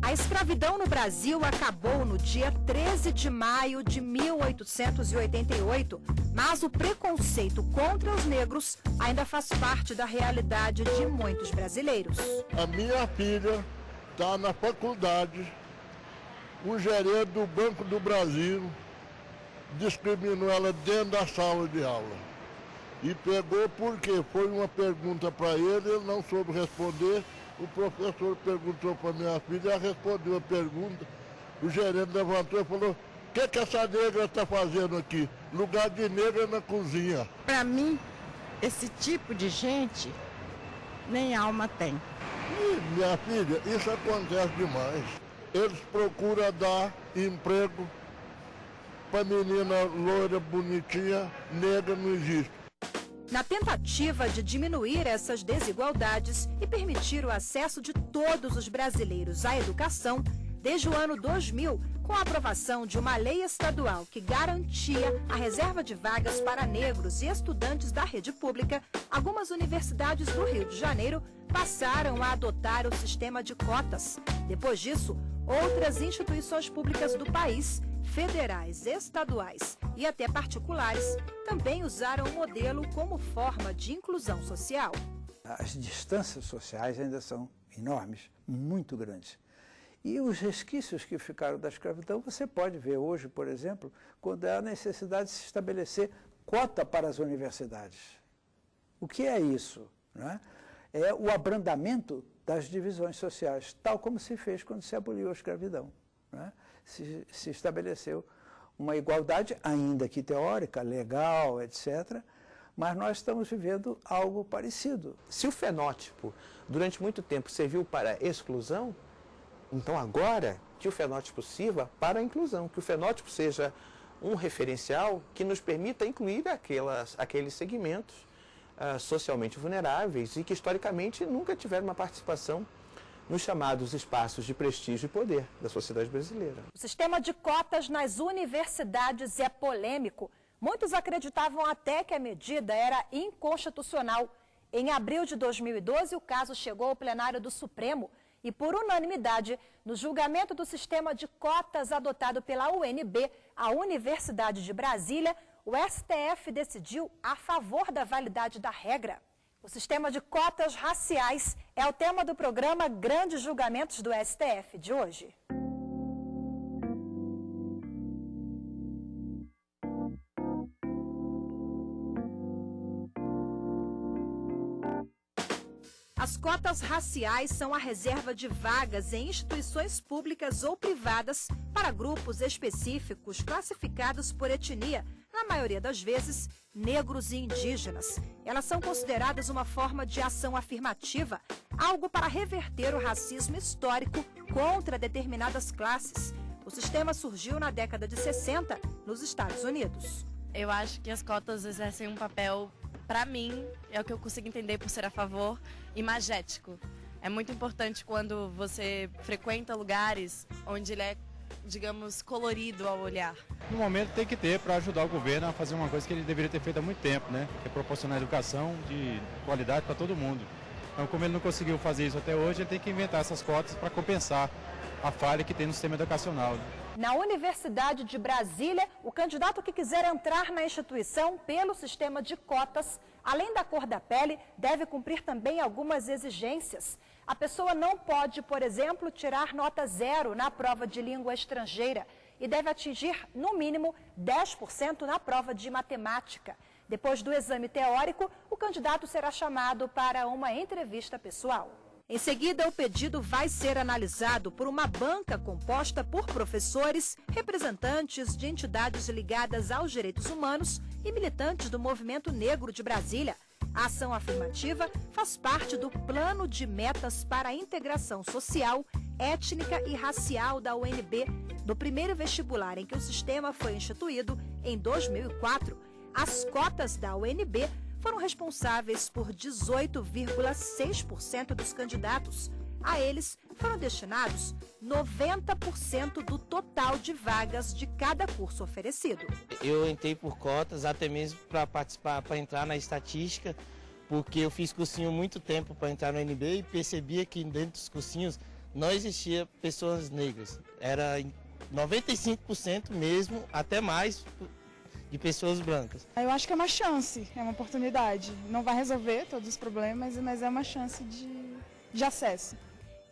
A escravidão no Brasil acabou no dia 13 de maio de 1888, mas o preconceito contra os negros ainda faz parte da realidade de muitos brasileiros. A minha filha está na faculdade, o gerente do Banco do Brasil discriminou ela dentro da sala de aula. E pegou porque foi uma pergunta para ele não soube responder. O professor perguntou para minha filha, ela respondeu a pergunta, o gerente levantou e falou: o que essa negra está fazendo aqui? Lugar de negra na cozinha. Para mim, esse tipo de gente nem alma tem. E, minha filha, isso acontece demais. Eles procuram dar emprego para menina loira, bonitinha, negra não existe. Na tentativa de diminuir essas desigualdades e permitir o acesso de todos os brasileiros à educação, desde o ano 2000, com a aprovação de uma lei estadual que garantia a reserva de vagas para negros e estudantes da rede pública, algumas universidades do Rio de Janeiro passaram a adotar o sistema de cotas. Depois disso, outras instituições públicas do país, federais, estaduais e até particulares, também usaram o modelo como forma de inclusão social. As distâncias sociais ainda são enormes, muito grandes. E os resquícios que ficaram da escravidão, você pode ver hoje, por exemplo, quando há a necessidade de se estabelecer cota para as universidades. O que é isso? Não é? É o abrandamento das divisões sociais, tal como se fez quando se aboliu a escravidão. Não é? Se estabeleceu uma igualdade, ainda que teórica, legal, etc., mas nós estamos vivendo algo parecido. Se o fenótipo, durante muito tempo, serviu para exclusão, então agora que o fenótipo sirva para a inclusão, que o fenótipo seja um referencial que nos permita incluir aqueles segmentos socialmente vulneráveis e que historicamente nunca tiveram uma participação nos chamados espaços de prestígio e poder da sociedade brasileira. O sistema de cotas nas universidades é polêmico. Muitos acreditavam até que a medida era inconstitucional. Em abril de 2012, o caso chegou ao plenário do Supremo e, por unanimidade, no julgamento do sistema de cotas adotado pela UNB, a Universidade de Brasília, o STF decidiu a favor da validade da regra. O sistema de cotas raciais é o tema do programa Grandes Julgamentos do STF de hoje. As cotas raciais são a reserva de vagas em instituições públicas ou privadas para grupos específicos classificados por etnia, na maioria das vezes, negros e indígenas. Elas são consideradas uma forma de ação afirmativa, algo para reverter o racismo histórico contra determinadas classes. O sistema surgiu na década de 60, nos Estados Unidos. Eu acho que as cotas exercem um papel, para mim, é o que eu consigo entender por ser a favor, imagético. É muito importante quando você frequenta lugares onde ele é, digamos, colorido ao olhar. No momento tem que ter para ajudar o governo a fazer uma coisa que ele deveria ter feito há muito tempo, né? Que é proporcionar educação de qualidade para todo mundo. Então, como ele não conseguiu fazer isso até hoje, ele tem que inventar essas cotas para compensar a falha que tem no sistema educacional. Na Universidade de Brasília, o candidato que quiser entrar na instituição pelo sistema de cotas, além da cor da pele, deve cumprir também algumas exigências. A pessoa não pode, por exemplo, tirar nota 0 na prova de língua estrangeira e deve atingir, no mínimo, 10% na prova de matemática. Depois do exame teórico, o candidato será chamado para uma entrevista pessoal. Em seguida, o pedido vai ser analisado por uma banca composta por professores, representantes de entidades ligadas aos direitos humanos e militantes do Movimento Negro de Brasília. A ação afirmativa faz parte do Plano de Metas para a Integração Social, Étnica e Racial da UNB, do primeiro vestibular em que o sistema foi instituído em 2004. As cotas da UNB foram responsáveis por 18,6% dos candidatos. A eles foram destinados 90% do total de vagas de cada curso oferecido. Eu entrei por cotas até mesmo para participar, para entrar na estatística, porque eu fiz cursinho muito tempo para entrar no UNB e percebia que dentro dos cursinhos não existia pessoas negras. Era 95% mesmo, até mais, de pessoas brancas. Eu acho que é uma chance, é uma oportunidade. Não vai resolver todos os problemas, mas é uma chance de acesso.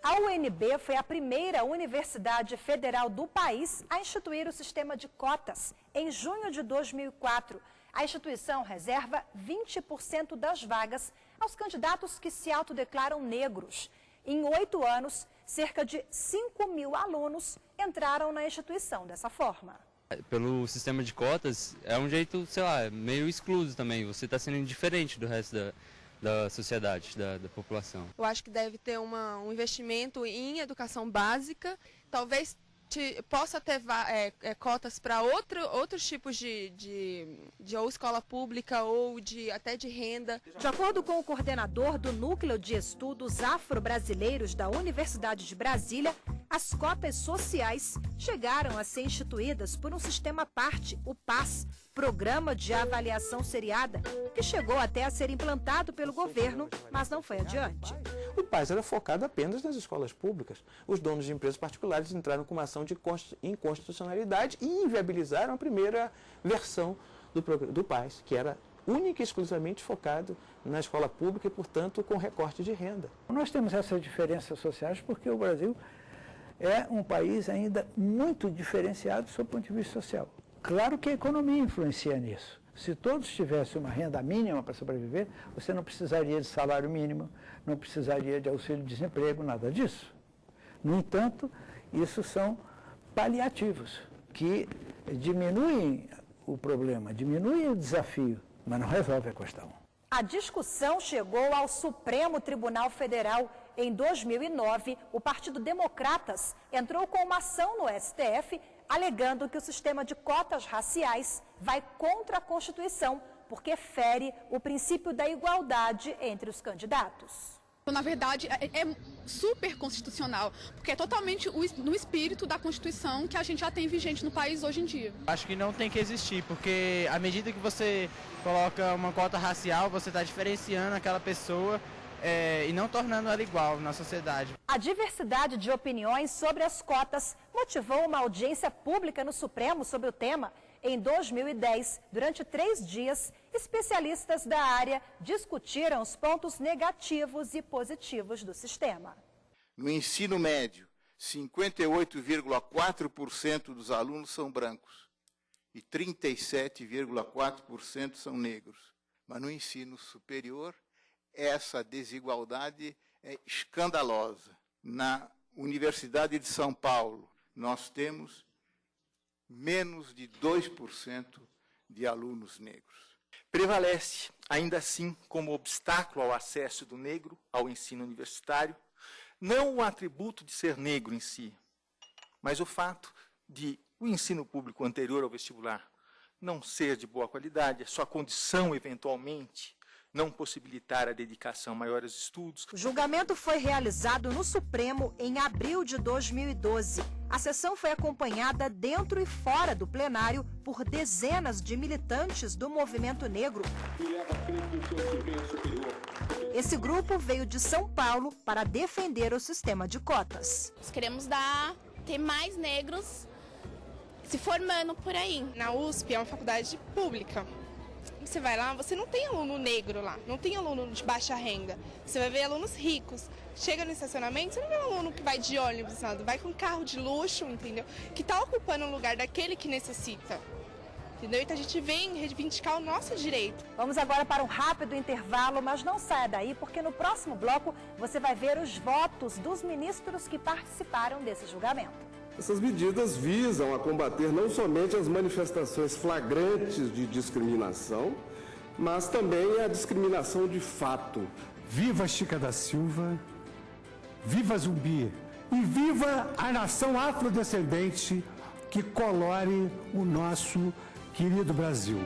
A UNB foi a primeira universidade federal do país a instituir o sistema de cotas. Em junho de 2004, a instituição reserva 20% das vagas aos candidatos que se autodeclaram negros. Em 8 anos, cerca de 5.000 alunos entraram na instituição dessa forma. Pelo sistema de cotas, é um jeito, sei lá, meio excluso também. Você está sendo diferente do resto da sociedade, da população. Eu acho que deve ter um investimento em educação básica, talvez possa ter cotas para outros tipos de ou escola pública ou até de renda. De acordo com o coordenador do Núcleo de Estudos Afro-Brasileiros da Universidade de Brasília, as cotas sociais chegaram a ser instituídas por um sistema à parte, o PAS, Programa de Avaliação Seriada, que chegou até a ser implantado pelo governo, mas não foi adiante. O PAS era focado apenas nas escolas públicas. Os donos de empresas particulares entraram com uma ação de inconstitucionalidade e inviabilizaram a primeira versão do PAS, que era única e exclusivamente focado na escola pública e, portanto, com recorte de renda. Nós temos essas diferenças sociais porque o Brasil é um país ainda muito diferenciado sob o ponto de vista social. Claro que a economia influencia nisso. Se todos tivessem uma renda mínima para sobreviver, você não precisaria de salário mínimo, não precisaria de auxílio-desemprego, nada disso. No entanto, isso são paliativos, que diminuem o problema, diminuem o desafio, mas não resolvem a questão. A discussão chegou ao Supremo Tribunal Federal. Em 2009, o Partido Democratas entrou com uma ação no STF, alegando que o sistema de cotas raciais vai contra a Constituição, porque fere o princípio da igualdade entre os candidatos. Na verdade, é super constitucional, porque é totalmente no espírito da Constituição que a gente já tem vigente no país hoje em dia. Acho que não tem que existir, porque à medida que você coloca uma cota racial, você está diferenciando aquela pessoa e não tornando ela igual na sociedade. A diversidade de opiniões sobre as cotas motivou uma audiência pública no Supremo sobre o tema. Em 2010, durante 3 dias, especialistas da área discutiram os pontos negativos e positivos do sistema. No ensino médio, 58,4% dos alunos são brancos e 37,4% são negros. Mas no ensino superior, essa desigualdade é escandalosa. Na Universidade de São Paulo, nós temos menos de 2% de alunos negros. Prevalece, ainda assim, como obstáculo ao acesso do negro ao ensino universitário, não o atributo de ser negro em si, mas o fato de o ensino público anterior ao vestibular não ser de boa qualidade, a sua condição, eventualmente, não possibilitar a dedicação maior aos estudos. O julgamento foi realizado no Supremo em abril de 2012. A sessão foi acompanhada dentro e fora do plenário por dezenas de militantes do movimento negro. Esse grupo veio de São Paulo para defender o sistema de cotas. Nós queremos ter mais negros se formando por aí. Na USP é uma faculdade pública. Você vai lá, você não tem aluno negro lá, não tem aluno de baixa renda. Você vai ver alunos ricos. Chega no estacionamento, você não vê um aluno que vai de ônibus, nada, vai com carro de luxo, entendeu? Que está ocupando o lugar daquele que necessita. Entendeu? Então a gente vem reivindicar o nosso direito. Vamos agora para um rápido intervalo, mas não saia daí, porque no próximo bloco você vai ver os votos dos ministros que participaram desse julgamento. Essas medidas visam a combater não somente as manifestações flagrantes de discriminação, mas também a discriminação de fato. Viva Chica da Silva, viva Zumbi e viva a nação afrodescendente que colore o nosso querido Brasil.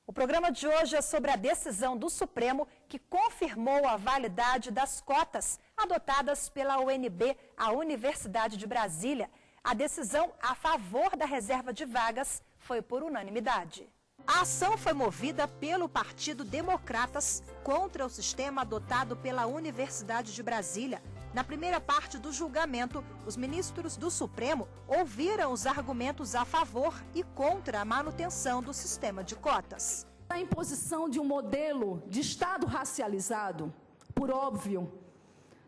O programa de hoje é sobre a decisão do Supremo que confirmou a validade das cotas adotadas pela UNB, a Universidade de Brasília. A decisão a favor da reserva de vagas foi por unanimidade. A ação foi movida pelo Partido Democratas contra o sistema adotado pela Universidade de Brasília. Na primeira parte do julgamento, os ministros do Supremo ouviram os argumentos a favor e contra a manutenção do sistema de cotas. A imposição de um modelo de Estado racializado, por óbvio,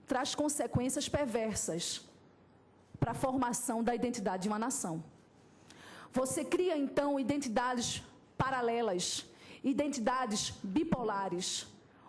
traz consequências perversas para a formação da identidade de uma nação. Você cria, então, identidades paralelas, identidades bipolares.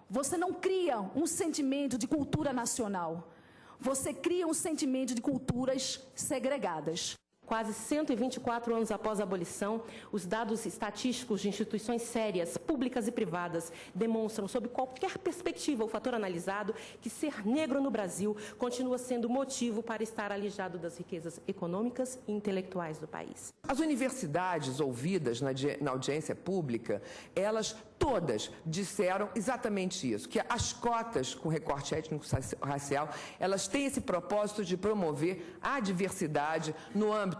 Você não cria um sentimento de cultura nacional. Você cria um sentimento de culturas segregadas. Quase 124 anos após a abolição, os dados estatísticos de instituições sérias, públicas e privadas, demonstram, sob qualquer perspectiva ou fator analisado, que ser negro no Brasil continua sendo motivo para estar alijado das riquezas econômicas e intelectuais do país. As universidades ouvidas na audiência pública, elas todas disseram exatamente isso, que as cotas com recorte étnico-racial, elas têm esse propósito de promover a diversidade no âmbito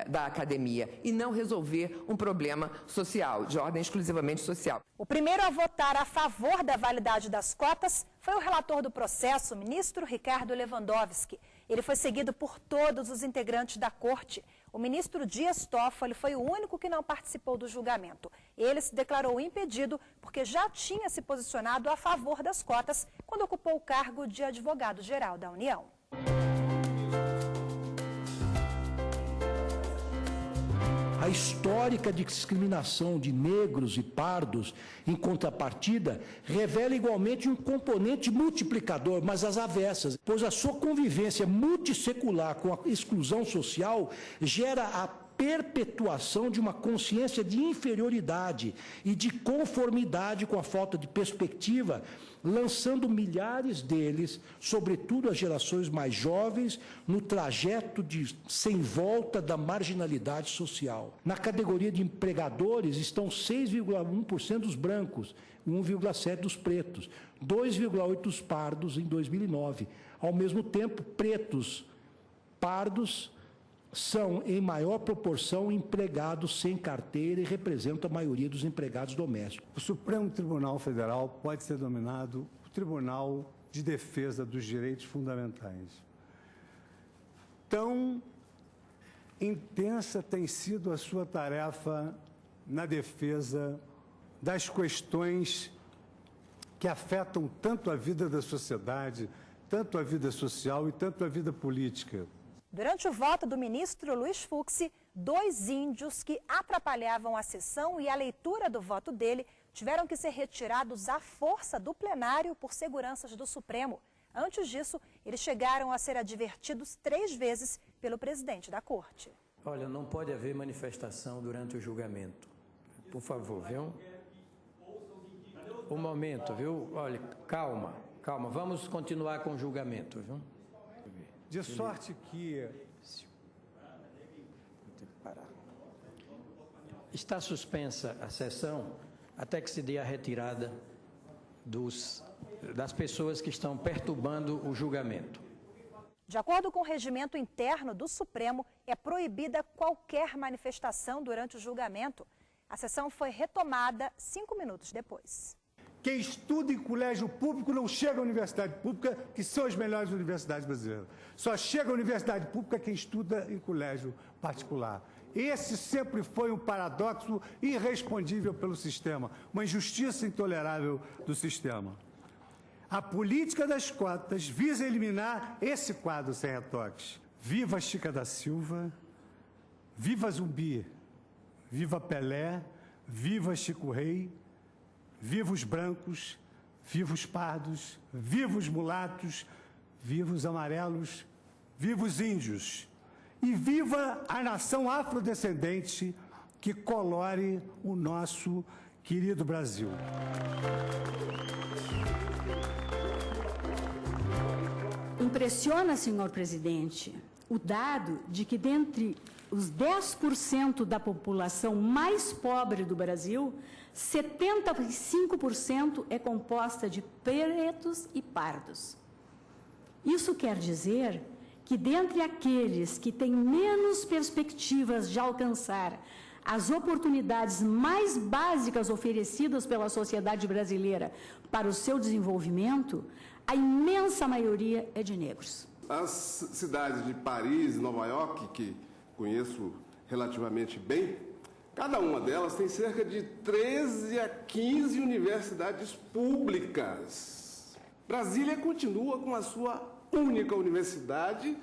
da academia e não resolver um problema social, de ordem exclusivamente social. O primeiro a votar a favor da validade das cotas foi o relator do processo, o ministro Ricardo Lewandowski. Ele foi seguido por todos os integrantes da corte. O ministro Dias Toffoli foi o único que não participou do julgamento. Ele se declarou impedido porque já tinha se posicionado a favor das cotas quando ocupou o cargo de advogado-geral da União. A histórica discriminação de negros e pardos, em contrapartida, revela igualmente um componente multiplicador, mas às avessas, pois a sua convivência multissecular com a exclusão social gera a perpetuação de uma consciência de inferioridade e de conformidade com a falta de perspectiva, lançando milhares deles, sobretudo as gerações mais jovens, no trajeto de sem volta da marginalidade social. Na categoria de empregadores estão 6,1% dos brancos, 1,7% dos pretos, 2,8% dos pardos em 2009. Ao mesmo tempo, pretos, pardos, são, em maior proporção, empregados sem carteira e representam a maioria dos empregados domésticos. O Supremo Tribunal Federal pode ser denominado o Tribunal de Defesa dos Direitos Fundamentais. Tão intensa tem sido a sua tarefa na defesa das questões que afetam tanto a vida da sociedade, tanto a vida social e tanto a vida política. Durante o voto do ministro Luiz Fux, 2 índios que atrapalhavam a sessão e a leitura do voto dele tiveram que ser retirados à força do plenário por seguranças do Supremo. Antes disso, eles chegaram a ser advertidos 3 vezes pelo presidente da corte. Olha, não pode haver manifestação durante o julgamento. Por favor, viu? Um momento, viu? Olha, calma, calma. Vamos continuar com o julgamento, viu? De sorte que... Está suspensa a sessão até que se dê a retirada das pessoas que estão perturbando o julgamento. De acordo com o regimento interno do Supremo, é proibida qualquer manifestação durante o julgamento. A sessão foi retomada 5 minutos depois. Quem estuda em colégio público não chega à universidade pública, que são as melhores universidades brasileiras. Só chega à universidade pública quem estuda em colégio particular. Esse sempre foi um paradoxo irrespondível pelo sistema, uma injustiça intolerável do sistema. A política das cotas visa eliminar esse quadro sem retoques. Viva Chica da Silva, viva Zumbi, viva Pelé, viva Chico Rei, viva os brancos, viva os pardos, viva os mulatos, viva os amarelos, viva os índios. E viva a nação afrodescendente que colore o nosso querido Brasil. Impressiona, senhor presidente, o dado de que dentre os 10% da população mais pobre do Brasil, 75% é composta de pretos e pardos. Isso quer dizer que, dentre aqueles que têm menos perspectivas de alcançar as oportunidades mais básicas oferecidas pela sociedade brasileira para o seu desenvolvimento, a imensa maioria é de negros. As cidades de Paris e Nova York, que conheço relativamente bem, cada uma delas tem cerca de 13 a 15 universidades públicas. Brasília continua com a sua única universidade,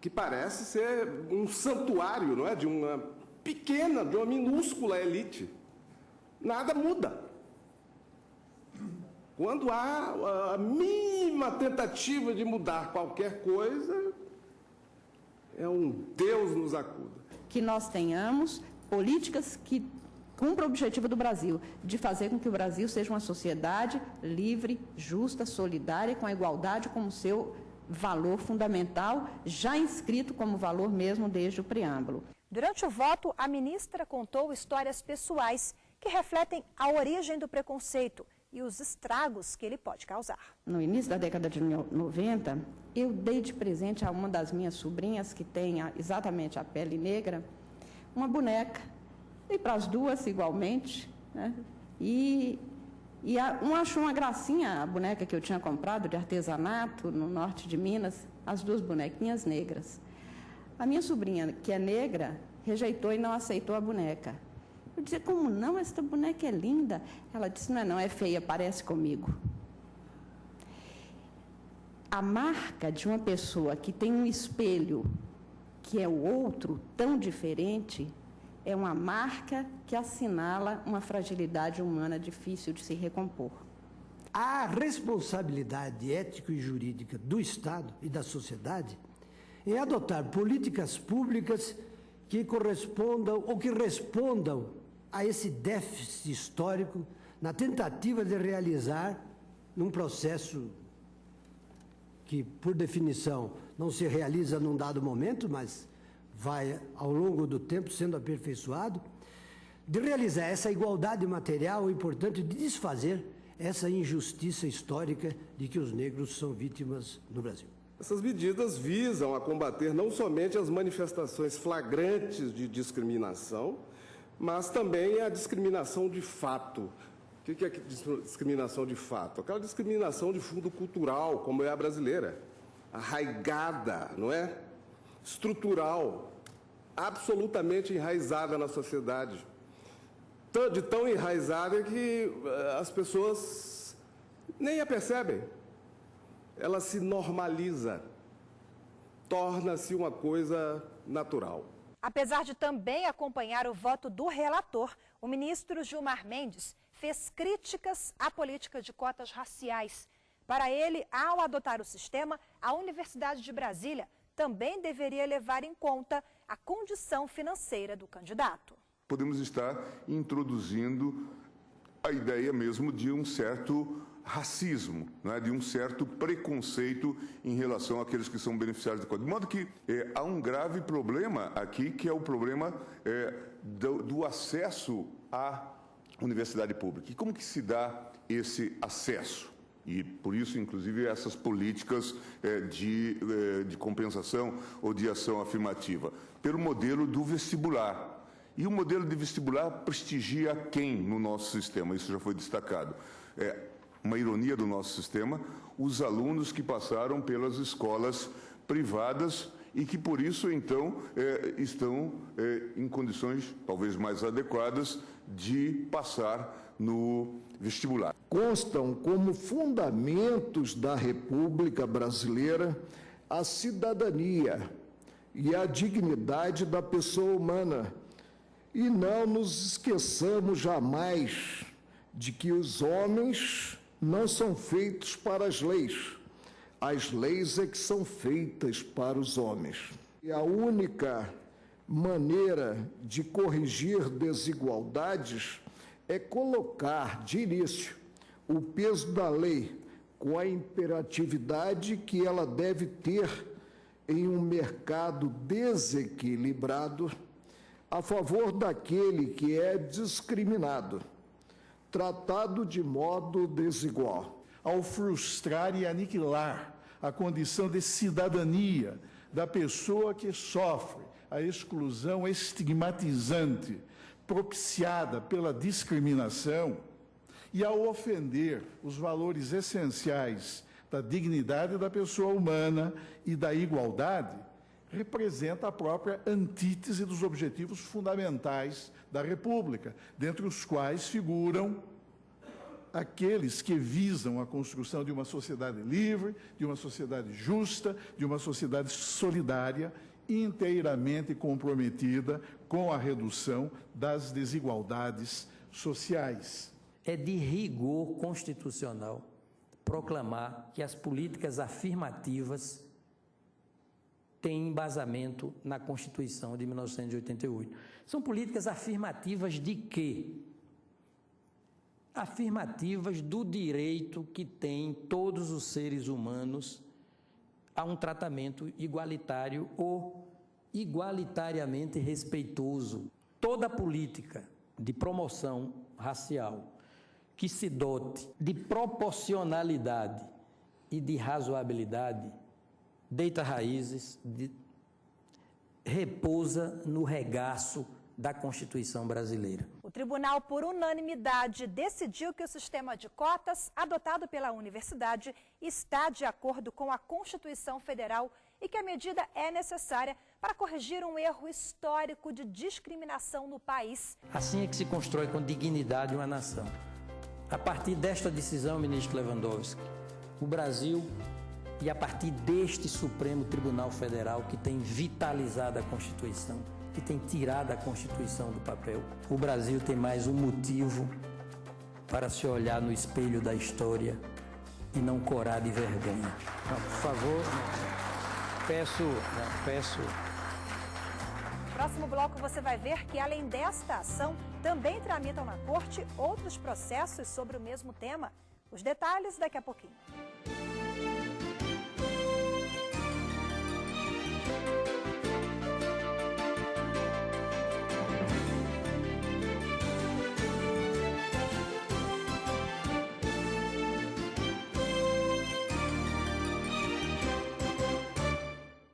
que parece ser um santuário, não é? De uma pequena, de uma minúscula elite. Nada muda. Quando há a mínima tentativa de mudar qualquer coisa, é um Deus nos acuda. Que nós tenhamos políticas que cumpram o objetivo do Brasil, de fazer com que o Brasil seja uma sociedade livre, justa, solidária, com a igualdade como seu valor fundamental, já inscrito como valor mesmo desde o preâmbulo. Durante o voto, a ministra contou histórias pessoais que refletem a origem do preconceito e os estragos que ele pode causar. No início da década de 90, eu dei de presente a uma das minhas sobrinhas, que tem exatamente a pele negra, uma boneca, e para as duas igualmente, né? Um achou uma gracinha, a boneca que eu tinha comprado de artesanato no norte de Minas, as duas bonequinhas negras. A minha sobrinha, que é negra, rejeitou e não aceitou a boneca. Eu disse, como não? Esta boneca é linda. Ela disse, não, é feia, parece comigo. A marca de uma pessoa que tem um espelho que é o outro, tão diferente, é uma marca que assinala uma fragilidade humana difícil de se recompor. A responsabilidade ética e jurídica do Estado e da sociedade em adotar políticas públicas que correspondam ou que respondam a esse déficit histórico na tentativa de realizar num processo que, por definição, não se realiza num dado momento, mas vai, ao longo do tempo, sendo aperfeiçoado, de realizar essa igualdade material e, portanto, de desfazer essa injustiça histórica de que os negros são vítimas no Brasil. Essas medidas visam a combater não somente as manifestações flagrantes de discriminação, mas também a discriminação de fato. O que é discriminação de fato? Aquela discriminação de fundo cultural, como é a brasileira, arraigada, não é? Estrutural, absolutamente enraizada na sociedade. De tão enraizada que as pessoas nem a percebem. Ela se normaliza, torna-se uma coisa natural. Apesar de também acompanhar o voto do relator, o ministro Gilmar Mendes fez críticas à política de cotas raciais. Para ele, ao adotar o sistema, a Universidade de Brasília também deveria levar em conta a condição financeira do candidato. Podemos estar introduzindo a ideia mesmo de um certo racismo, né, de um certo preconceito em relação àqueles que são beneficiários da cota. De modo que há um grave problema aqui, que é o problema do acesso à universidade pública. E como que se dá esse acesso? E, por isso, inclusive, essas políticas de compensação ou de ação afirmativa. Pelo modelo do vestibular. E o modelo de vestibular prestigia quem no nosso sistema? Isso já foi destacado. Uma ironia do nosso sistema, os alunos que passaram pelas escolas privadas e que, por isso, então, estão em condições talvez mais adequadas de passar no vestibular. Constam como fundamentos da República Brasileira a cidadania e a dignidade da pessoa humana. E não nos esqueçamos jamais de que os homens não são feitos para as leis é que são feitas para os homens. E a única maneira de corrigir desigualdades é colocar de início o peso da lei com a imperatividade que ela deve ter em um mercado desequilibrado a favor daquele que é discriminado, tratado de modo desigual. Ao frustrar e aniquilar a condição de cidadania da pessoa que sofre a exclusão estigmatizante propiciada pela discriminação e ao ofender os valores essenciais da dignidade da pessoa humana e da igualdade, representa a própria antítese dos objetivos fundamentais da República, dentre os quais figuram aqueles que visam a construção de uma sociedade livre, de uma sociedade justa, de uma sociedade solidária, inteiramente comprometida com a redução das desigualdades sociais. É de rigor constitucional proclamar que as políticas afirmativas têm embasamento na Constituição de 1988. São políticas afirmativas de quê? Afirmativas do direito que têm todos os seres humanos a um tratamento igualitário ou igualitariamente respeitoso. Toda política de promoção racial que se dote de proporcionalidade e de razoabilidade deita raízes, repousa no regaço da Constituição brasileira. O tribunal, por unanimidade, decidiu que o sistema de cotas adotado pela universidade está de acordo com a Constituição Federal e que a medida é necessária para corrigir um erro histórico de discriminação no país. Assim é que se constrói com dignidade uma nação. A partir desta decisão, ministro Lewandowski, o Brasil, e a partir deste Supremo Tribunal Federal que tem vitalizado a Constituição, que tem tirado a Constituição do papel, o Brasil tem mais um motivo para se olhar no espelho da história e não corar de vergonha. Não, por favor, peço. No próximo bloco você vai ver que, além desta ação, também tramitam na Corte outros processos sobre o mesmo tema. Os detalhes daqui a pouquinho.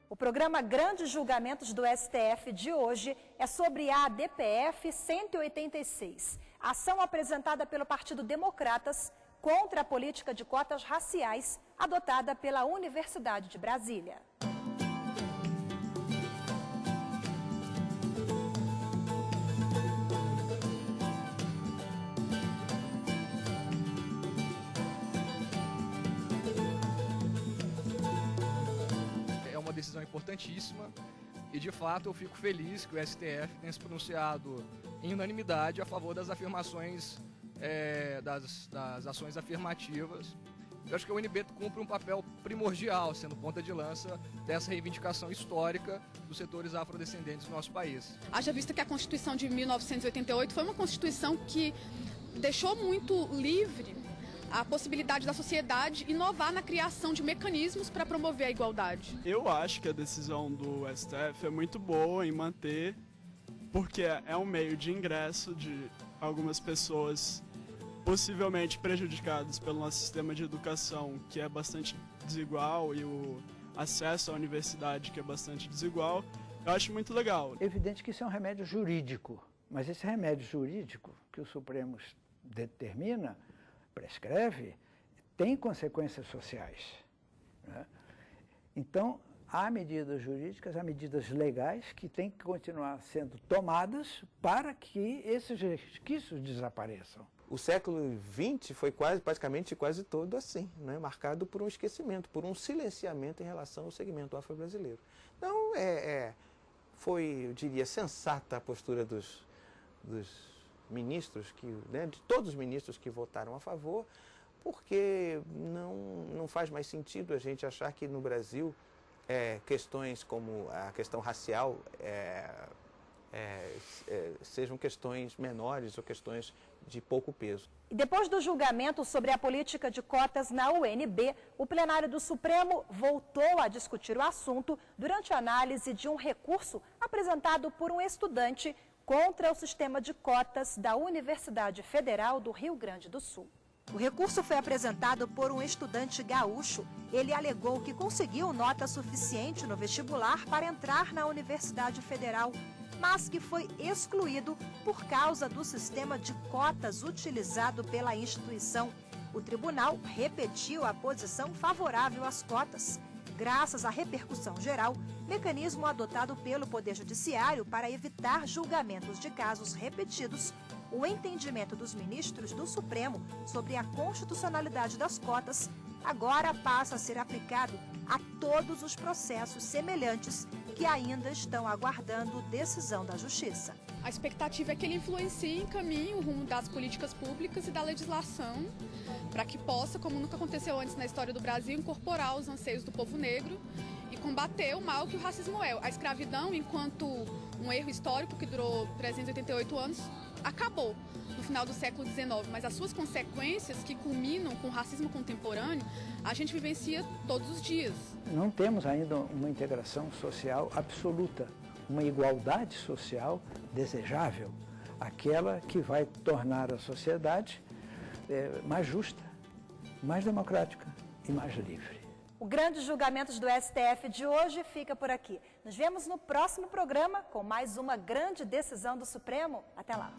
O programa Grandes Julgamentos do STF de hoje é sobre a ADPF 186, ação apresentada pelo Partido Democratas contra a política de cotas raciais adotada pela Universidade de Brasília. Decisão importantíssima e, de fato, eu fico feliz que o STF tenha se pronunciado em unanimidade a favor das afirmações, das ações afirmativas. Eu acho que a UNB cumpre um papel primordial, sendo ponta de lança dessa reivindicação histórica dos setores afrodescendentes do nosso país. Haja vista que a Constituição de 1988 foi uma Constituição que deixou muito livre a possibilidade da sociedade inovar na criação de mecanismos para promover a igualdade. Eu acho que a decisão do STF é muito boa em manter, porque é um meio de ingresso de algumas pessoas possivelmente prejudicadas pelo nosso sistema de educação, que é bastante desigual, e o acesso à universidade, que é bastante desigual. Eu acho muito legal. É evidente que isso é um remédio jurídico, mas esse remédio jurídico que o Supremo determina, prescreve, tem consequências sociais, né? Então, há medidas jurídicas, há medidas legais que têm que continuar sendo tomadas para que esses resquícios desapareçam. O século XX foi praticamente quase todo assim, né? Marcado por um esquecimento, por um silenciamento em relação ao segmento afro-brasileiro. Então, foi, eu diria, sensata a postura dos ministros, de todos os ministros que votaram a favor, porque não faz mais sentido a gente achar que no Brasil questões como a questão racial sejam questões menores ou questões de pouco peso. E depois do julgamento sobre a política de cotas na UNB, o plenário do Supremo voltou a discutir o assunto durante a análise de um recurso apresentado por um estudante contra o sistema de cotas da Universidade Federal do Rio Grande do Sul. O recurso foi apresentado por um estudante gaúcho. Ele alegou que conseguiu nota suficiente no vestibular para entrar na Universidade Federal, mas que foi excluído por causa do sistema de cotas utilizado pela instituição. O tribunal repetiu a posição favorável às cotas. Graças à repercussão geral, mecanismo adotado pelo Poder Judiciário para evitar julgamentos de casos repetidos, o entendimento dos ministros do Supremo sobre a constitucionalidade das cotas agora passa a ser aplicado a todos os processos semelhantes que ainda estão aguardando decisão da Justiça. A expectativa é que ele influencie e encaminhe o rumo das políticas públicas e da legislação para que possa, como nunca aconteceu antes na história do Brasil, incorporar os anseios do povo negro e combater o mal que o racismo é. A escravidão, enquanto um erro histórico que durou 388 anos, acabou no final do século XIX, mas as suas consequências, que culminam com o racismo contemporâneo, a gente vivencia todos os dias. Não temos ainda uma integração social absoluta, uma igualdade social desejável, aquela que vai tornar a sociedade mais justa, mais democrática e mais livre. O Grande Julgamentos do STF de hoje fica por aqui. Nos vemos no próximo programa com mais uma grande decisão do Supremo. Até lá!